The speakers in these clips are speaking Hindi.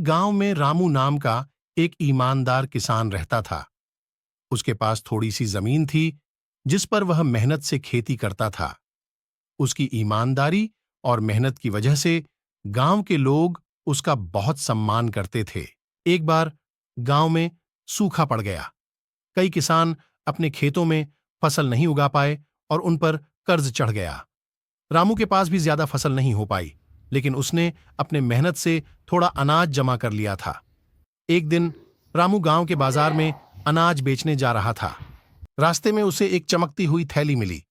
गांव में रामू नाम का एक ईमानदार किसान रहता था। उसके पास थोड़ी सी जमीन थी जिस पर वह मेहनत से खेती करता था। उसकी ईमानदारी और मेहनत की वजह से गांव के लोग उसका बहुत सम्मान करते थे। एक बार गांव में सूखा पड़ गया। कई किसान अपने खेतों में फसल नहीं उगा पाए और उन पर कर्ज चढ़ गया। रामू के पास भी ज्यादा फसल नहीं हो पाई, लेकिन उसने अपने मेहनत से थोड़ा अनाज जमा कर लिया था। एक दिन रामू गांव के बाजार में अनाज बेचने जा रहा था। रास्ते में उसे एक चमकती हुई थैली मिली।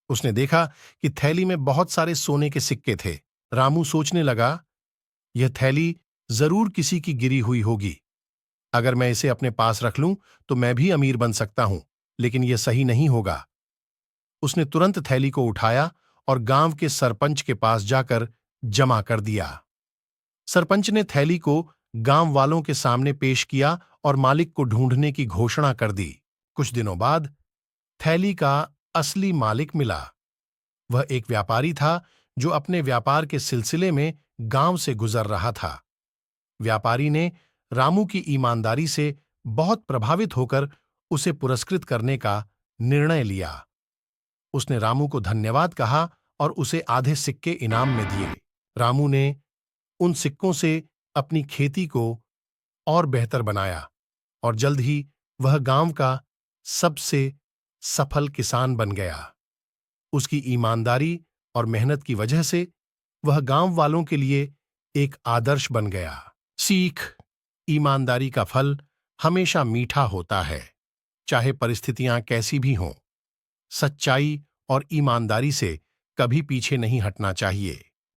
उसने देखा कि थैली में बहुत सारे सोने के सिक्के थे। रामू सोचने लगा, यह थैली जरूर किसी की गिरी हुई होगी। अगर मैं इसे अपने पास रख लूं तो मैं भी अमीर बन सकता हूं, लेकिन यह सही नहीं होगा। उसने तुरंत थैली को उठाया और गांव के सरपंच के पास जाकर जमा कर दिया। सरपंच ने थैली को गांव वालों के सामने पेश किया और मालिक को ढूंढने की घोषणा कर दी। कुछ दिनों बाद थैली का असली मालिक मिला। वह एक व्यापारी था जो अपने व्यापार के सिलसिले में गांव से गुजर रहा था। व्यापारी ने रामू की ईमानदारी से बहुत प्रभावित होकर उसे पुरस्कृत करने का निर्णय लिया। उसने रामू को धन्यवाद कहा और उसे आधे सिक्के इनाम में दिए। रामू ने उन सिक्कों से अपनी खेती को और बेहतर बनाया और जल्द ही वह गांव का सबसे सफल किसान बन गया। उसकी ईमानदारी और मेहनत की वजह से वह गांव वालों के लिए एक आदर्श बन गया। सीख: ईमानदारी का फल हमेशा मीठा होता है, चाहे परिस्थितियां कैसी भी हों। सच्चाई और ईमानदारी से कभी पीछे नहीं हटना चाहिए।